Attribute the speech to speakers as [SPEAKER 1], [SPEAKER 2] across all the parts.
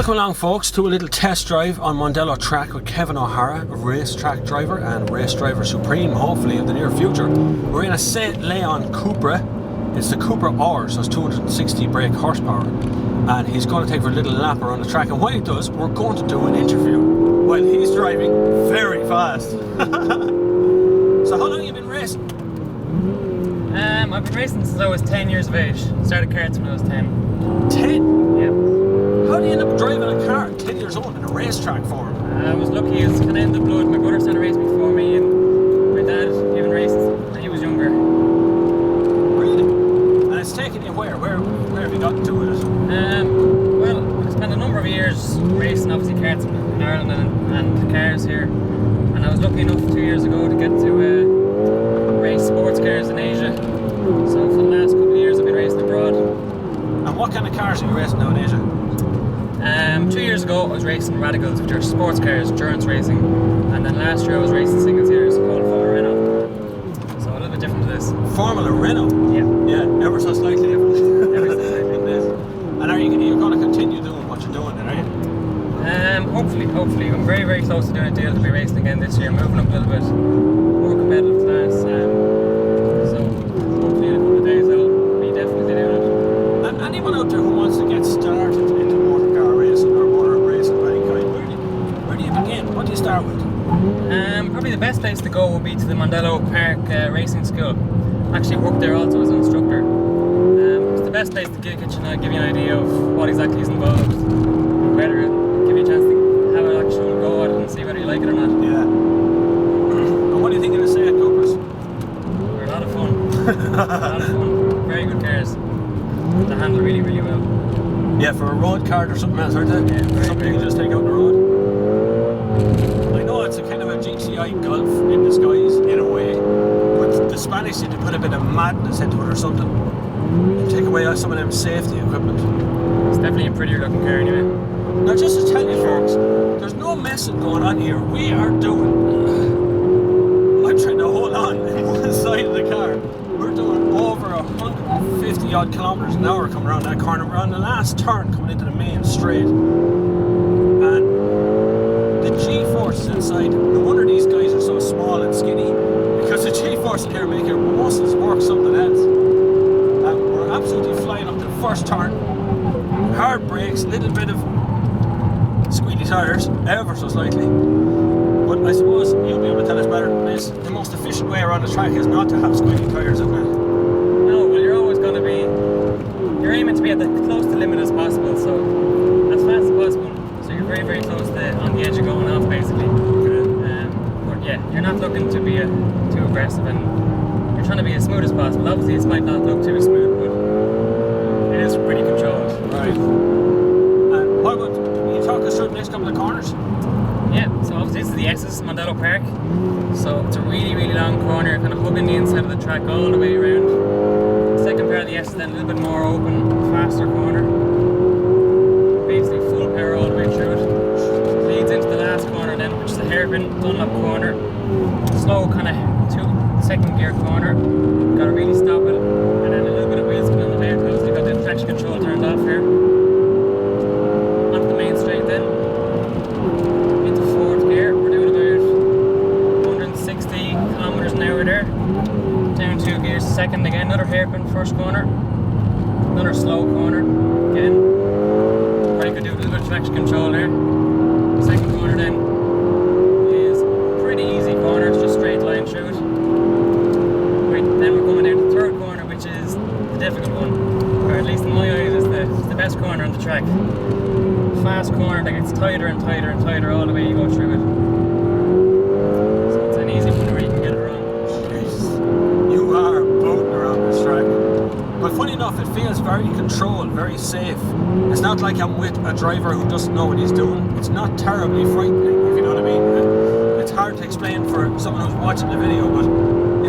[SPEAKER 1] Welcome along, folks, to a little test drive on Mondello track with Kevin O'Hara, a racetrack driver and race driver supreme, hopefully, in the near future. We're in a St. Leon Cupra. It's the Cupra R, so it's 260 brake horsepower. And he's going to take for a little lap around the track. And while he does, we're going to do an interview while he's driving very fast. So how long have you been racing?
[SPEAKER 2] I've been racing since I was 10 years of age. Started karts when I was 10.
[SPEAKER 1] 10?
[SPEAKER 2] Yeah.
[SPEAKER 1] How do you end up driving a car at 10 years old in a racetrack form?
[SPEAKER 2] I was lucky, it's kind of in the blood. My brother started racing before me, and my dad even raced when he was younger.
[SPEAKER 1] Really? And it's taken you where? Where have you gotten to with it?
[SPEAKER 2] Well, I spent a number of years racing, obviously, karts in Ireland and cars here. And I was lucky enough 2 years ago to get to race sports cars in Asia. So for the last couple of years I've been racing abroad.
[SPEAKER 1] And what kind of cars are you racing now in Asia?
[SPEAKER 2] 2 years ago I was racing radicals, which are sports cars, endurance racing, and then last year I was racing single series called Formula Renault. So a little bit different to this.
[SPEAKER 1] Formula Renault?
[SPEAKER 2] Yeah.
[SPEAKER 1] Yeah, ever so slightly different.
[SPEAKER 2] Ever so slightly.
[SPEAKER 1] It is. And you're going to continue doing what you're doing then, are you?
[SPEAKER 2] Hopefully. I'm very, very close to doing a deal to be racing again this year, moving up a little bit more competitive class. So hopefully in a couple of days I'll be definitely doing it.
[SPEAKER 1] And anyone out there who wants to get started into motor car racing or motor racing of any kind, where do you begin? What do you start with?
[SPEAKER 2] Probably the best place to go would be to the Mondello Park Racing School. I actually worked there also as an instructor. It's the best place to give you an idea of what exactly is involved, whether give you a chance to have an actual go at it and see whether you like it or not.
[SPEAKER 1] Yeah. And what do you think of the Seat Cupras?
[SPEAKER 2] They're a lot of fun. A lot of fun. Very good cars. They handle really, really well.
[SPEAKER 1] Yeah, for a road cart or something else, aren't they?
[SPEAKER 2] Yeah,
[SPEAKER 1] something you can just take out on the road. I know it's a kind of a GTI Golf in disguise, in a way, but the Spanish seem to put a bit of madness into it or something. Take away some of them safety equipment.
[SPEAKER 2] It's definitely a prettier looking car anyway.
[SPEAKER 1] Now, just to tell you, folks, there's no messing going on here. We are doing... I'm trying to hold on in one side of the car. We're doing over 150 odd kilometers an hour coming around that corner. We're on the last turn coming into the main straight. And the G-forces inside, no wonder these guys are so small and skinny, because the G-forces in here make your muscles work something else. And we're absolutely flying up to the first turn. Hard brakes, little bit of squeaky tires, ever so slightly. But I suppose you'll be able to tell us better than this. The most efficient way around the track is not to have squeaky tires, isn't it?
[SPEAKER 2] No, well, you're always going to be... You're aiming to be at the close to limit as possible, so as fast as possible. So you're very, very close to on the edge of going off, basically. But yeah, you're not looking to be too aggressive, and you're trying to be as smooth as possible. Obviously, this might not look too smooth, but it is pretty controlled.
[SPEAKER 1] Right. And what about, can you talk us through the next couple of corners?
[SPEAKER 2] Yeah, so obviously this is the S's, Mondello Park. So it's a really, really long corner, kind of hugging the inside of the track all the way around. The second part of the S is then a little bit more open, faster corner. Basically full power all the way through it. Leads into the last corner then, which is a hairpin Dunlop corner. Slow kind of second gear corner. Gotta really stop it. And then a little bit of wheel spin on the vehicles. You've got the traction control turned off here. Onto the main straight then. Into fourth gear. We're doing about 160 kilometers an hour there. Down 2 gears, second again, another hairpin, first corner, another slow corner, again, probably could do a little bit of traction control there. Second corner then is a pretty easy corner, it's just straight line through it. Right, then we're coming down to the third corner, which is the difficult one, or at least in my eyes it's the best corner on the track. Fast corner that gets tighter and tighter and tighter all the way you go through it. So it's an easy one where you can get it wrong.
[SPEAKER 1] You are boating around this track. But funny enough, it feels very controlled, very safe. It's not like I'm with a driver who doesn't know what he's doing. It's not terribly frightening, if you know what I mean. It's hard to explain for someone who's watching the video, but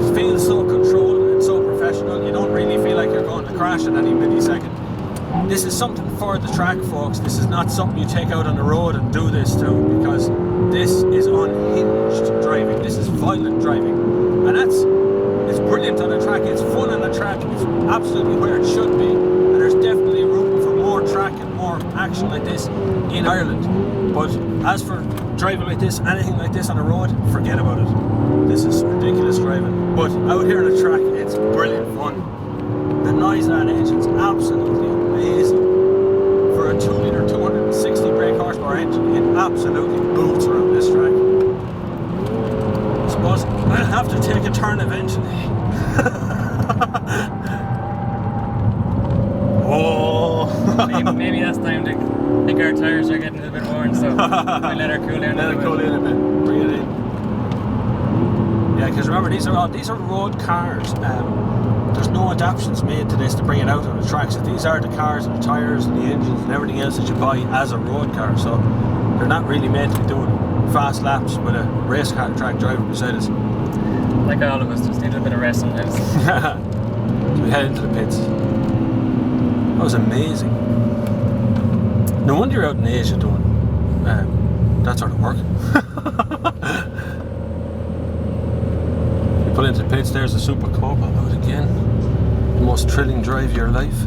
[SPEAKER 1] it feels so controlled and so professional. You don't really feel like you're going to crash at any millisecond. This is something for the track, folks. This is not something you take out on the road and do this to, because this is unhinged driving. This is violent driving. And it's brilliant on the track, it's fun on the track, it's absolutely where it should be. And there's definitely room for more track and more action like this in in Ireland. But as for driving like this, anything like this on the road, forget about it. This is ridiculous driving. But out here on the track, it's brilliant fun. The noise of that engine's absolutely amazing. For a 2-litre 260 brake horsepower engine, it absolutely boots around this track. I suppose I'll have to take a turn eventually. Oh!
[SPEAKER 2] maybe that's time to think our tires are getting a little bit worn, so we let her cool down.
[SPEAKER 1] Let it cool in a bit. Bring it in. Yeah, because remember these are road cars. There's no adaptations made to this to bring it out on the tracks. These are the cars and the tires and the engines and everything else that you buy as a road car. So they're not really meant to be doing fast laps with a race car track driver beside us.
[SPEAKER 2] Like all of us, just need a bit of rest sometimes.
[SPEAKER 1] So we head into the pits. That was amazing. No wonder you're out in Asia doing that sort of work. You pull into the pits, there's the Super Cupra out again. The most thrilling drive of your life.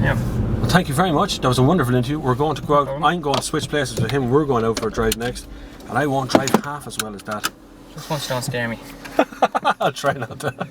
[SPEAKER 2] Yeah.
[SPEAKER 1] Well, thank you very much. That was a wonderful interview. We're going to go out. I'm going to switch places with him. We're going out for a drive next. And I won't drive half as well as that.
[SPEAKER 2] Just once you don't scare me.
[SPEAKER 1] I'll try not to.